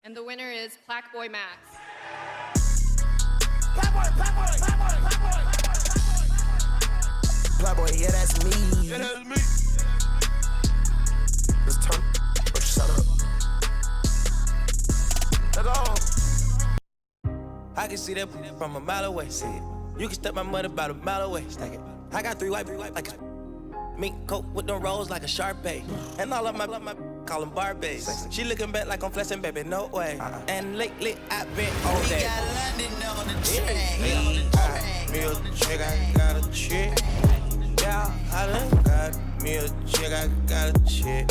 And the winner is Plaque Boy Max. Plaque Boy, yeah, that's me. Yeah, that's me. Let's turn. Oh, shut up. Let's go. I can see that from a mile away. See it. You can step my money about a mile away. Stack it. I got three white like a mink coat with them rolls like a Sharpay. And all of my call them Barbies. She looking back like I'm flexing, baby, no way. And lately I've been on that. We got London on the train. Me a chick, I got a chick. Yeah, I done got me a chick, I got a chick.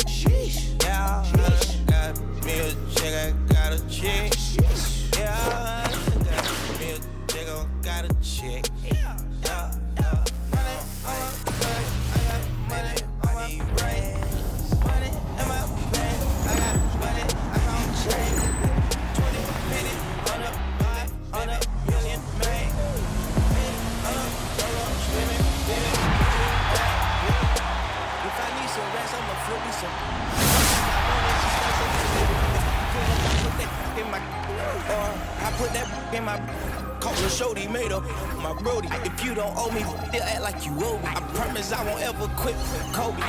Yeah, I done got me a chick, I got a chick. Yeah, I done got me a chick, I got a chick. Yeah. I put that in my collar, shorty made up my brody. If you don't owe me, they'll act like you owe me. I promise I won't ever quit Kobe.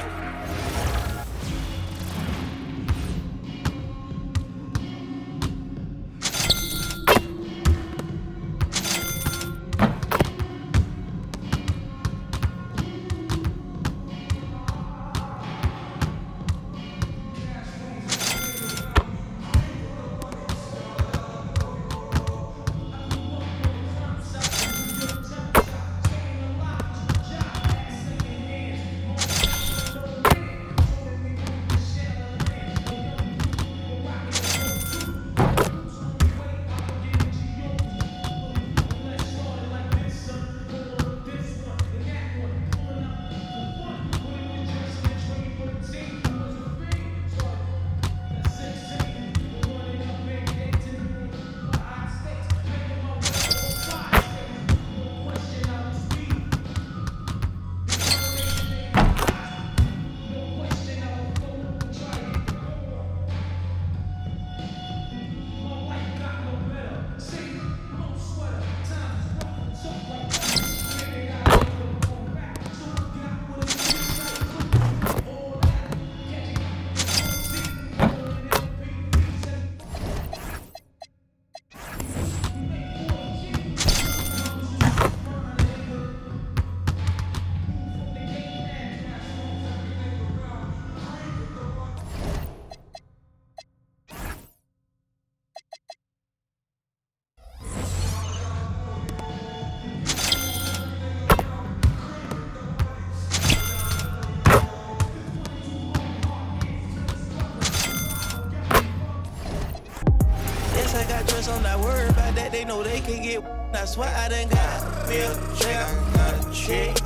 I'm not worried about that, they know they can get. That's why I done got me a chick, I got a chick.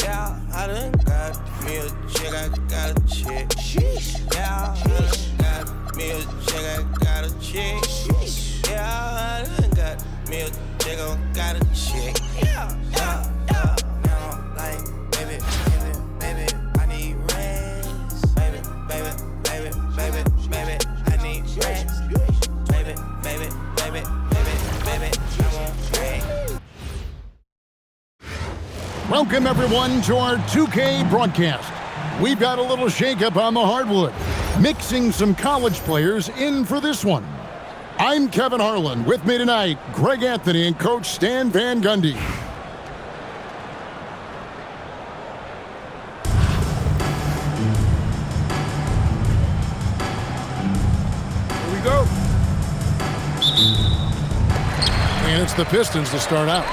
Yeah, I done got me a chick, I got a chick. Yeah, I done got me a chick, I got a chick. Yeah, I done got me a chick, I got a chick. Yeah. Now I'm like, baby, I need rest. Baby, I need rest. Baby, I want rain. Welcome, everyone, to our 2K broadcast. We've got a little shakeup on the hardwood, mixing some college players in for this one. I'm Kevin Harlan. With me tonight, Greg Anthony and Coach Stan Van Gundy. Here we go. And it's the Pistons to start out.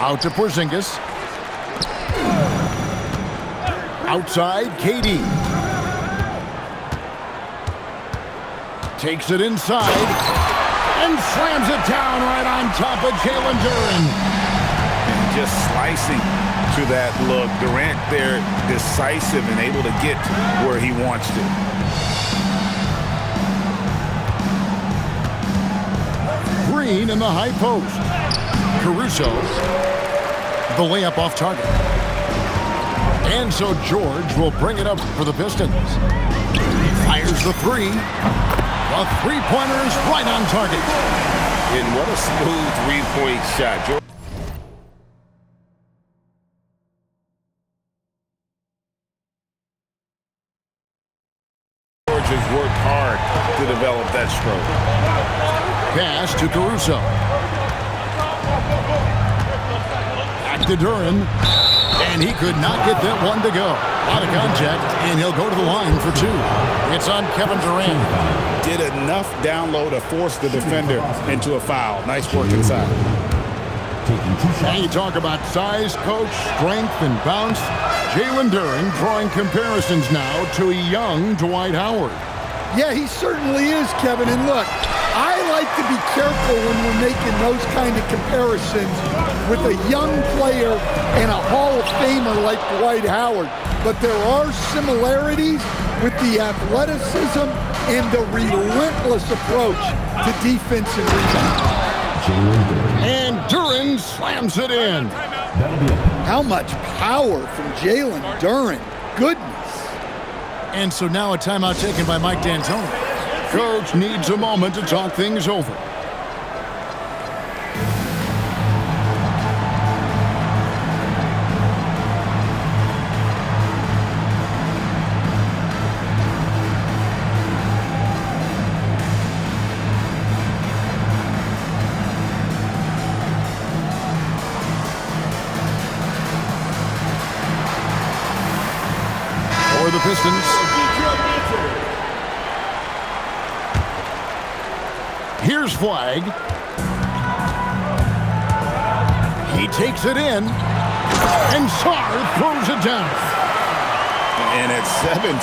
Out to Porzingis. Outside, KD. Takes it inside and slams it down right on top of Jalen Duren. And just slicing to that look. Durant there, decisive and able to get where he wants to. Green in the high post. Caruso. The layup off target. And so George will bring it up for the Pistons. Fires the three. The three-pointer is right on target. And what a smooth three-point shot. George has worked hard to develop that stroke. Pass to Caruso. Back to Duren. And he could not get that one to go. A lot of contact, and he'll go to the line for two. It's on Kevin Durant. Did enough down low to force the defender into a foul. Nice work inside. And you talk about size, coach, strength, and bounce. Jalen Duren drawing comparisons now to a young Dwight Howard. Yeah, he certainly is, Kevin. And look, I like to be careful when we're making those kind of comparisons with a young player and a Hall of Famer like Dwight Howard. But there are similarities with the athleticism and the relentless approach to defense and rebound. And Duren slams it in. How much power from Jalen Duren. Goodness. And so now a timeout taken by Mike D'Antoni. Coach needs a moment to talk things over. For the Pistons. Here's Flagg. He takes it in, and Sarr throws it down. And at 7'1",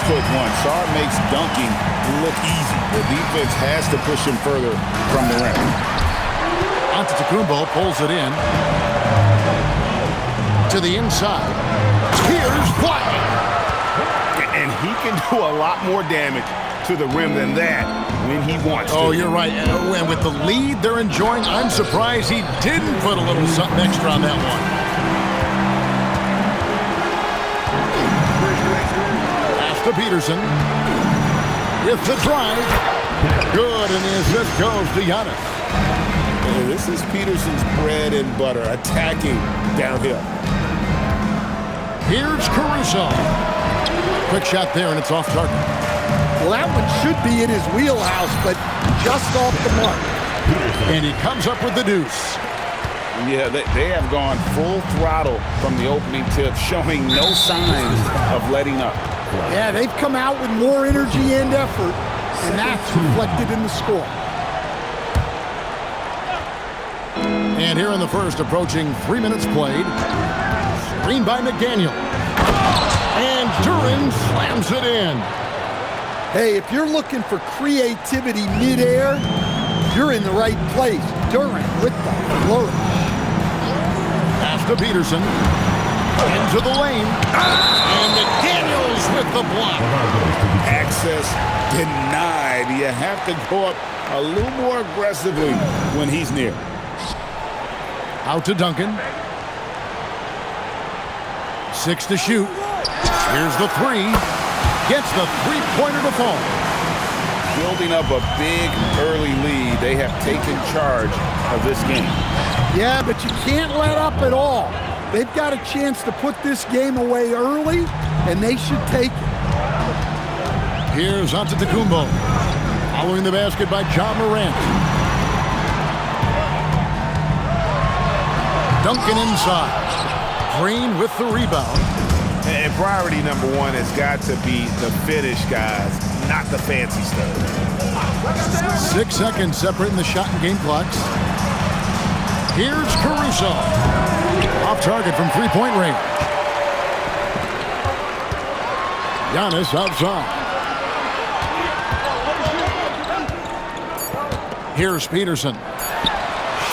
Sarr makes dunking look easy. The defense has to push him further from the rim. Antetokounmpo pulls it in to the inside. Here's Flagg. And he can do a lot more damage to the rim than that when he wants to. Oh, you're right. And with the lead they're enjoying, I'm surprised he didn't put a little something extra on that one. Pass to Peterson. With the drive. Good, and the assist goes to Giannis. This is Peterson's bread and butter, attacking downhill. Here's Caruso. Quick shot there, and it's off target. Well, that one should be in his wheelhouse, but just off the mark. And he comes up with the deuce. Yeah, they have gone full throttle from the opening tip, showing no signs of letting up. Yeah, they've come out with more energy and effort, and that's reflected in the score. And here in the first, approaching 3 minutes played. Screen by McDaniel. And Duren slams it in. Hey, if you're looking for creativity midair, you're in the right place. Duren with the flourish. Pass to Peterson. Into the lane. And McDaniels with the block. Access denied. You have to go up a little more aggressively when he's near. Out to Duncan. 6 to shoot. Here's the three. Gets the three-pointer to fall. Building up a big early lead. They have taken charge of this game. Yeah, but you can't let up at all. They've got a chance to put this game away early, and they should take it. Here's Antetokounmpo. Following the basket by Ja Morant. Duncan inside. Green with the rebound. And priority number one has got to be the finish, guys, not the fancy stuff. 6 seconds separating the shot and game clocks. Here's Caruso. Off target from three-point range. Giannis outside. Here's Peterson.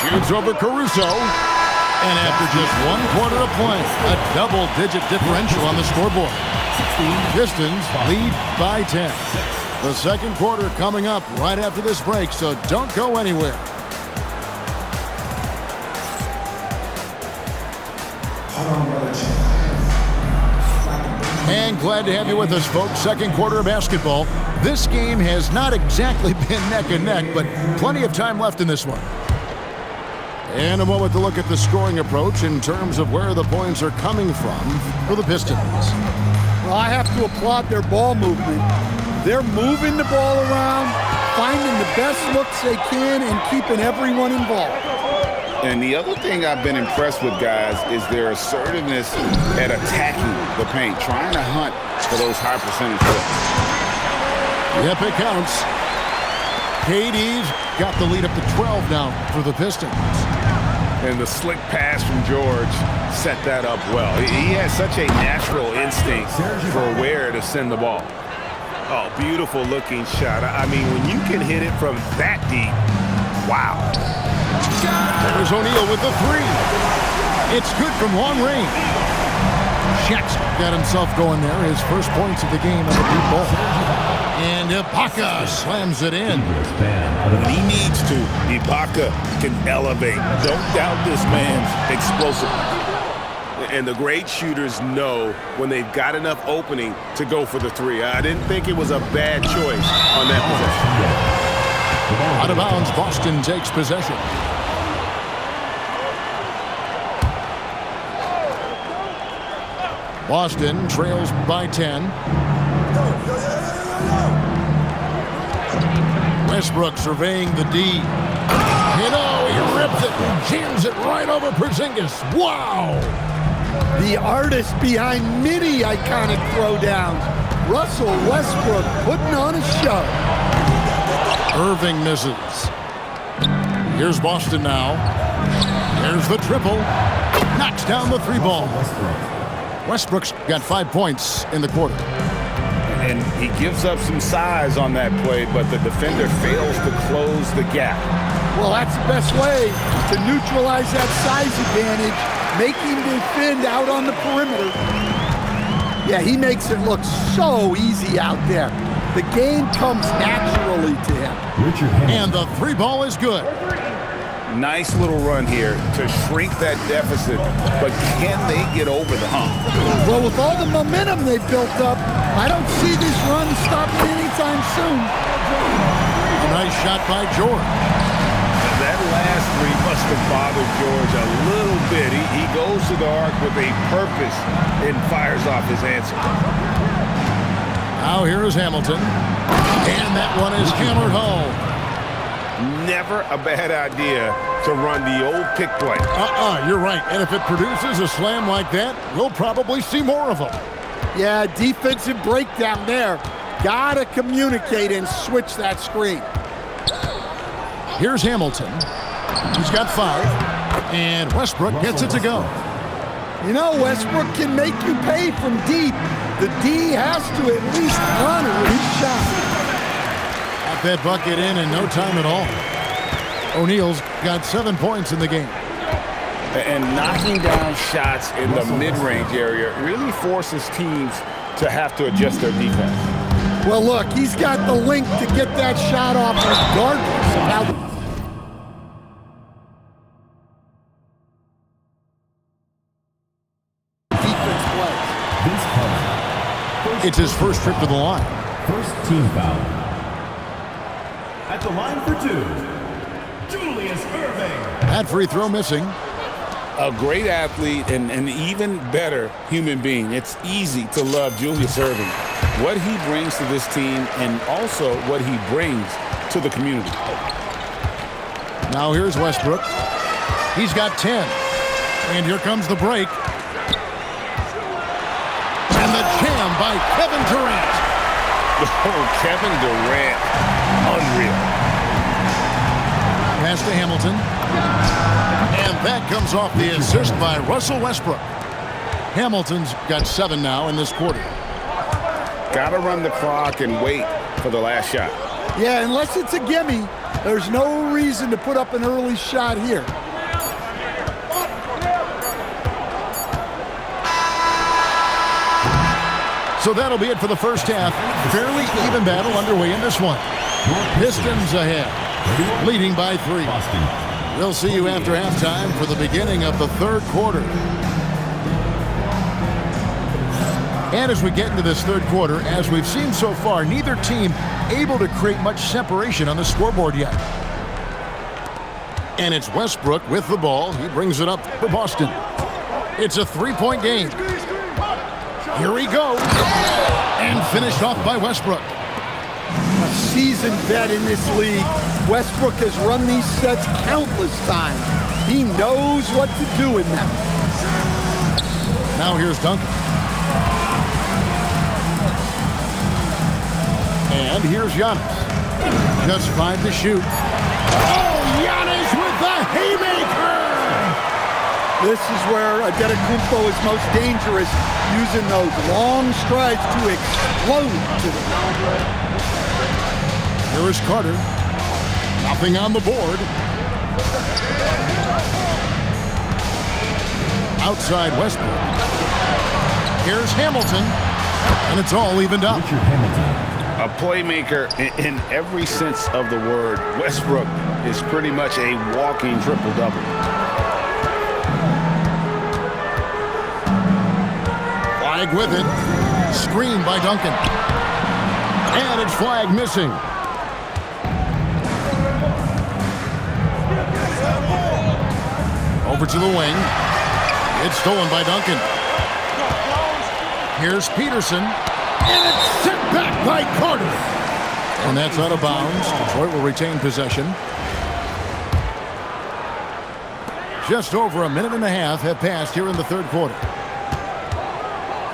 Shoots over Caruso. And after just 1 quarter of play, a double-digit differential on the scoreboard. Pistons lead by 10. The second quarter coming up right after this break, so don't go anywhere. And glad to have you with us, folks. Second quarter of basketball. This game has not exactly been neck and neck, but plenty of time left in this one. And a moment to look at the scoring approach in terms of where the points are coming from for the Pistons. Well, I have to applaud their ball movement. They're moving the ball around, finding the best looks they can, and keeping everyone involved. And the other thing I've been impressed with, guys, is their assertiveness at attacking the paint, trying to hunt for those high percentage hits. Yep, it counts. KD's got the lead up to 12 now for the Pistons. And the slick pass from George set that up well. He has such a natural instinct for where to send the ball. Oh, beautiful looking shot. I mean, when you can hit it from that deep, wow. There's O'Neal with the three. It's good from long range. Shaq's got himself going there. His first points of the game on the deep ball. And Ibaka slams it in. When he needs to, Ibaka can elevate. Don't doubt this man's explosiveness. And the great shooters know when they've got enough opening to go for the three. I didn't think it was a bad choice on that possession. Out of bounds, Boston takes possession. Boston trails by 10. Westbrook surveying the D. You know, he ripped it and jams it right over Porzingis. Wow! The artist behind many iconic throwdowns, Russell Westbrook, putting on a show. Irving misses. Here's Boston now. There's the triple. Knocks down the three ball. Westbrook's got 5 points in the quarter. And he gives up some size on that play, but the defender fails to close the gap. Well, that's the best way to neutralize that size advantage, making him defend out on the perimeter. Yeah, he makes it look so easy out there. The game comes naturally to him. And the three ball is good. Nice little run here to shrink that deficit, but can they get over the hump? Well, with all the momentum they built up, I don't see this run stopping anytime soon. A nice shot by George. That last three must have bothered George a little bit. He goes to the arc with a purpose and fires off his answer. Now here is Hamilton. And that one is hammered home. Never a bad idea to run the old pick play. You're right. And if it produces a slam like that, we'll probably see more of them. Yeah, defensive breakdown there. Gotta communicate and switch that screen. Here's Hamilton. He's got 5. And Westbrook gets it to go. You know, Westbrook can make you pay from deep. The D has to at least honor his shot. Got that bucket in no time at all. O'Neal's got 7 points in the game. And knocking down shots in the mid-range area really forces teams to have to adjust their defense. Well, look, he's got the length to get that shot off regardless of how the It's his first trip to the line. First team foul. At the line for 2, Julius Irving. That free throw missing. A great athlete and an even better human being. It's easy to love Julius Irving. What he brings to this team and also what he brings to the community. Now here's Westbrook. He's got 10. And here comes the break. And the jam by Kevin Durant. Oh, Kevin Durant. Unreal. Pass to Hamilton. And that comes off the assist by Russell Westbrook. Hamilton's got 7 now in this quarter. Got to run the clock and wait for the last shot. Yeah, unless it's a gimme, there's no reason to put up an early shot here. So that'll be it for the first half. Fairly even battle underway in this one. Pistons ahead, leading by 3. We'll see you after halftime for the beginning of the third quarter. And as we get into this third quarter, as we've seen so far, neither team able to create much separation on the scoreboard yet. And it's Westbrook with the ball. He brings it up for Boston. It's a three-point game. Here he goes. And finished off by Westbrook. A seasoned vet in this league, Westbrook has run these sets countless times. He knows what to do in them. Now here's Duncan. And here's Giannis. Just 5 to shoot. Oh, Giannis with the haymaker! This is where Antetokounmpo is most dangerous, using those long strides to explode to the Here is Carter. Nothing on the board. Outside Westbrook. Here's Hamilton. And it's all evened up. A playmaker in every sense of the word. Westbrook is pretty much a walking triple-double. Flag with it. Screen by Duncan. And it's flag missing. Over to the wing. It's stolen by Duncan. Here's Peterson. And it's sent back by Carter. And that's out of bounds. Detroit will retain possession. Just over a minute and a half have passed here in the third quarter.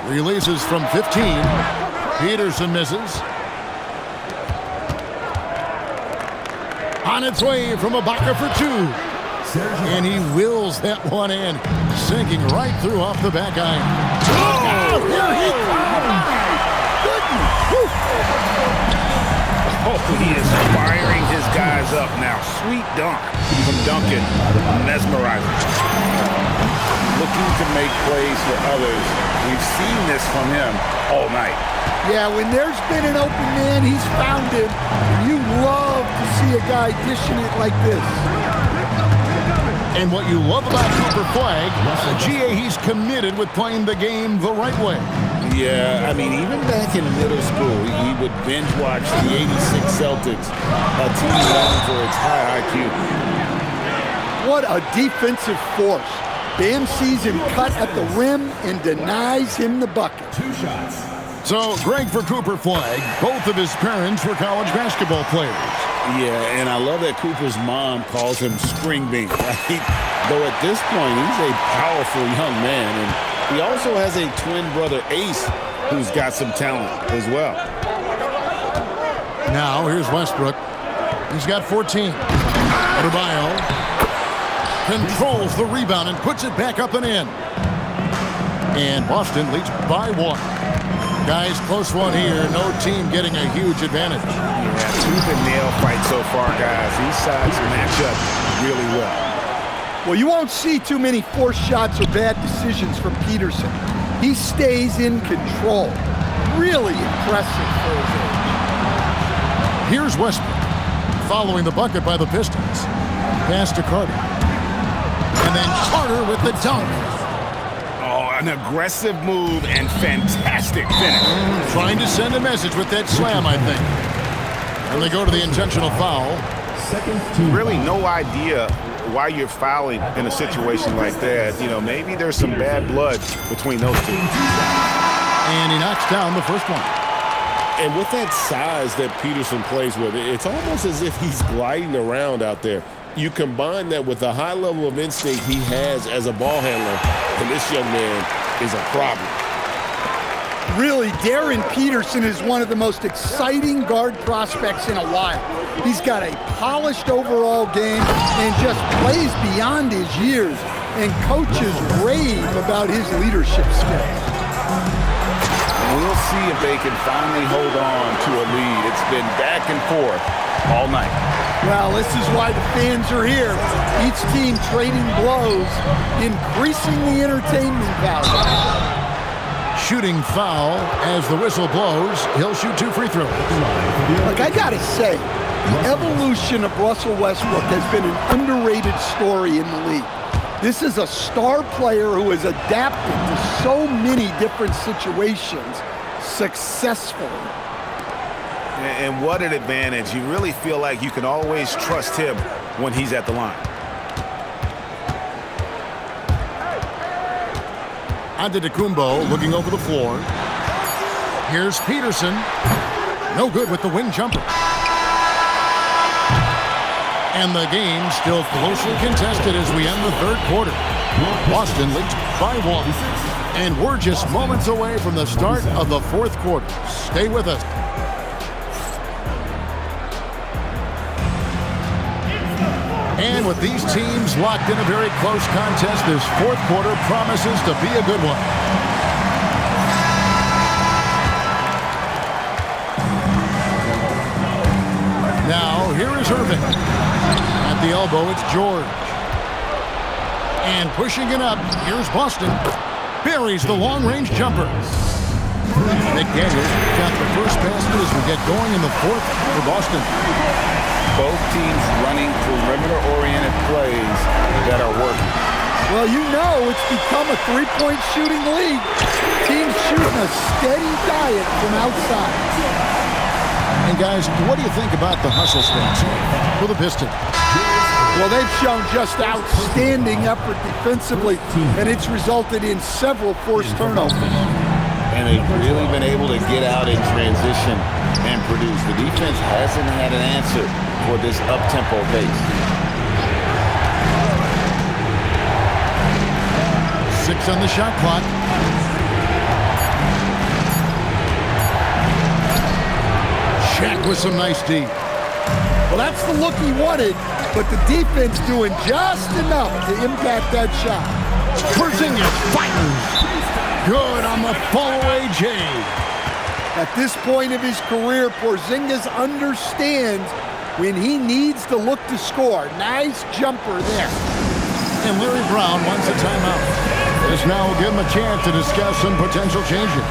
Releases from 15. Peterson misses. On its way from Ibaka for 2. And he wills that one in. Sinking right through off the back iron. Oh, here he comes! Oh, he is firing his guys up now. Sweet dunk from Duncan. Mesmerizing. Looking to make plays for others. We've seen this from him all night. Yeah, when there's been an open man, he's found him. You love to see a guy dishing it like this. And what you love about Cooper Flag, GA, he's committed with playing the game the right way. Yeah, I mean, even back in middle school, he would binge watch the '86 Celtics, a team known for its high IQ. What a defensive force. Bam sees him cut at the rim and denies him the bucket. 2 shots. So, Greg for Cooper Flag, both of his parents were college basketball players. Yeah, and I love that Cooper's mom calls him String Bean. Right? Though at this point, he's a powerful young man, and he also has a twin brother, Ace, who's got some talent as well. Now, here's Westbrook. He's got 14. Adebayo controls the rebound and puts it back up and in. And Boston leads by 1. Guys, close one here. No team getting a huge advantage. Yeah, tooth and nail fight so far, guys. These sides match up really well. Well, you won't see too many forced shots or bad decisions from Peterson. He stays in control. Really impressive for his age. Here's Westbrook, following the bucket by the Pistons. Pass to Carter. And then Carter with the dunk. Oh, an aggressive move and fantastic finish. Trying to send a message with that slam, I think. And they go to the intentional foul. Really no idea why you're fouling in a situation like that. You know, maybe there's some bad blood between those two. And he knocks down the first one. And with that size that Peterson plays with, it's almost as if he's gliding around out there. You combine that with the high level of instinct he has as a ball handler, and this young man is a problem. Really, Darren Peterson is one of the most exciting guard prospects in a while. He's got a polished overall game and just plays beyond his years, and coaches rave about his leadership skills. We'll see if they can finally hold on to a lead. It's been back and forth all night. Well, this is why the fans are here. Each team trading blows, increasing the entertainment value. Shooting foul as the whistle blows. He'll shoot 2 free throws. Look, I gotta say, the evolution of Russell Westbrook has been an underrated story in the league. This is a star player who has adapted to so many different situations successfully. And what an advantage. You really feel like you can always trust him when he's at the line. Antetokounmpo looking over the floor. Here's Peterson. No good with the wing jumper. And the game still closely contested as we end the third quarter. Boston leads by 1. And we're just moments away from the start of the fourth quarter. Stay with us. And with these teams locked in a very close contest, this fourth quarter promises to be a good one. Now, here is Irving. At the elbow, it's George. And pushing it up, here's Boston. Buries the long-range jumper. McDaniels got the first basket as we get going in the fourth for Boston. Both teams running perimeter-oriented plays that are working. Well, you know it's become a three-point shooting league. Teams shooting a steady diet from outside. And guys, what do you think about the hustle stance for the Pistons? Well, they've shown just outstanding effort defensively, and it's resulted in several forced turnovers. And they've really been able to get out in transition and produce. The defense hasn't had an answer for this up-tempo pace. 6 on the shot clock. Shaq with some nice D. Well, that's the look he wanted, but the defense doing just enough to impact that shot. Porzingis fires. Good on the fall-away J. At this point of his career, Porzingis understands when he needs to look to score. Nice jumper there. And Larry Brown wants a timeout. This now will give him a chance to discuss some potential changes.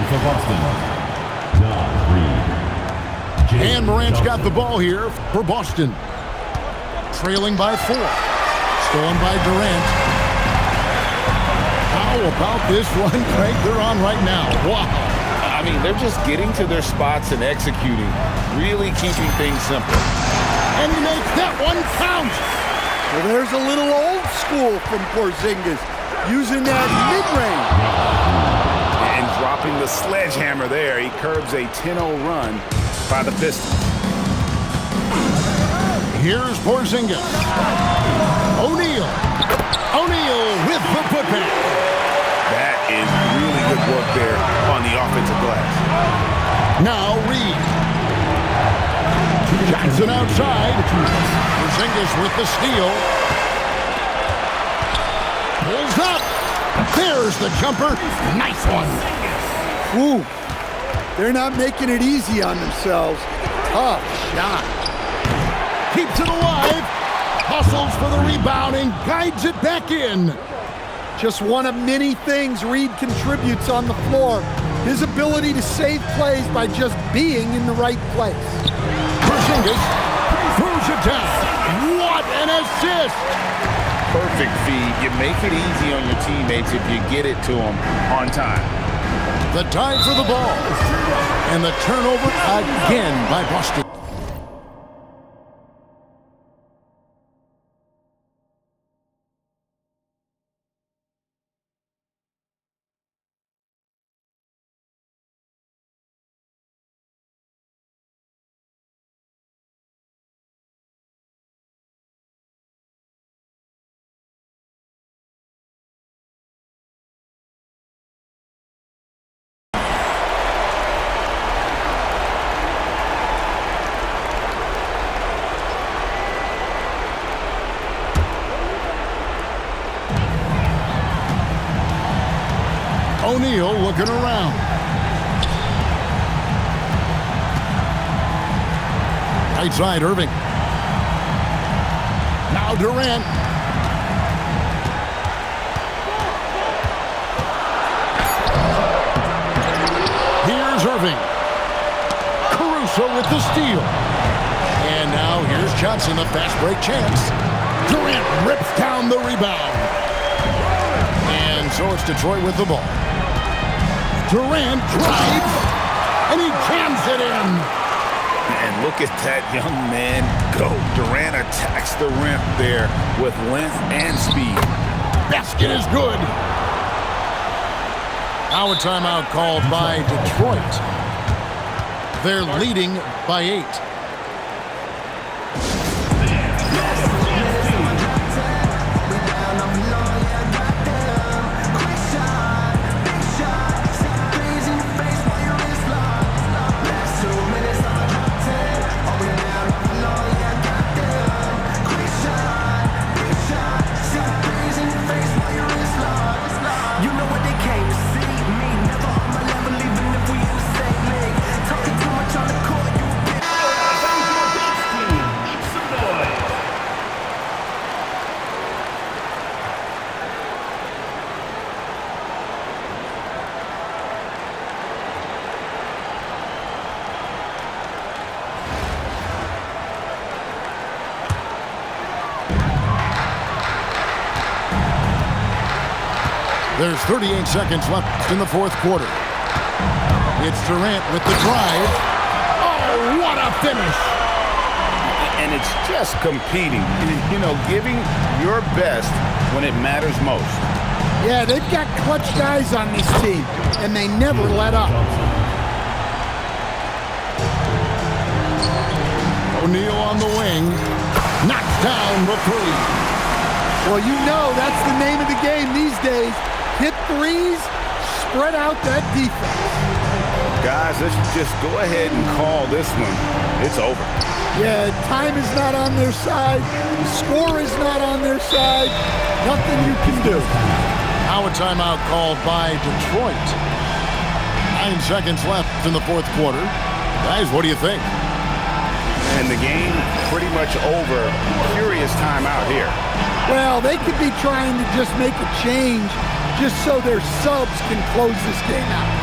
For Boston, John Reed. And Morant's got the ball here for Boston. Trailing by 4. Stolen by Durant. How about this one, Craig, they're on right now? Wow. I mean, they're just getting to their spots and executing, really keeping things simple. And he makes that one count. Well, there's a little old school from Porzingis, using that mid-range. And dropping the sledgehammer there, he curbs a 10-0 run by the Pistons. Here's Porzingis. O'Neal. O'Neal with the putback. That is really good work there on the offensive glass. Now Reed. Johnson outside. Porzingis with the steal. Pulls up. There's the jumper. Nice one. Ooh, they're not making it easy on themselves. Tough shot. Keeps it alive. Hustles for the rebound and guides it back in. Just one of many things Reed contributes on the floor. His ability to save plays by just being in the right place. Porzingis throws it down. What an assist! Perfect feed. You make it easy on your teammates if you get it to them on time. The dive for the ball. And the turnover again by Boston. O'Neal looking around. Right side, Irving. Now Durant. Here's Irving. Caruso with the steal. And now here's Johnson, the fast break chance. Durant rips down the rebound. And so it's Detroit with the ball. Durant drives, and he jams it in. And look at that young man go. Durant attacks the rim there with length and speed. Basket is good. Now a timeout called by Detroit. They're leading by 8. There's 38 seconds left in the fourth quarter. It's Durant with the drive. Oh, what a finish! And it's just competing, you know, giving your best when it matters most. Yeah, they've got clutch guys on this team, and they never let up. O'Neal on the wing. Knocks down the three. Well, you know that's the name of the game these days. Hit threes, spread out that defense. Guys, let's just go ahead and call this one. It's over. Yeah, time is not on their side. The score is not on their side. Nothing you can do. Now a timeout called by Detroit. 9 seconds left in the fourth quarter. Guys, what do you think? And the game pretty much over. Curious timeout here. Well, they could be trying to just make a change just so their subs can close this game out.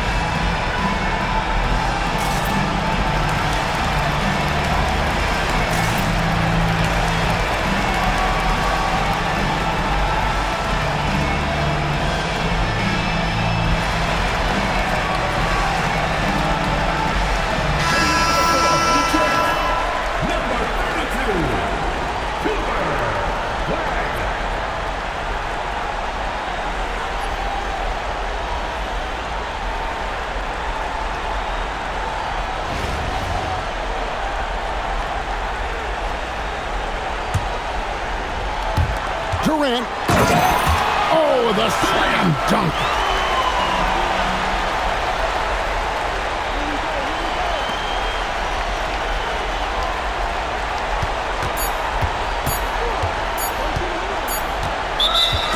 Durant. Oh, the slam dunk.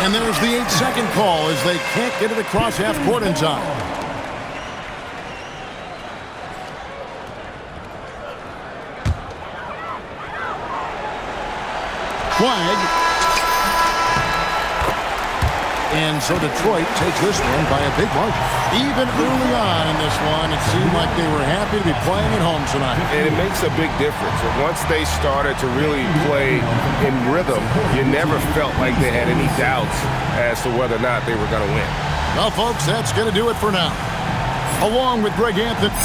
And there's the 8-second call as they can't get it across half court in time. Flag. And so Detroit takes this one by a big margin. Even early on in this one, it seemed like they were happy to be playing at home tonight. And it makes a big difference. Once they started to really play in rhythm, you never felt like they had any doubts as to whether or not they were going to win. Well, folks, that's going to do it for now. Along with Greg Anthony.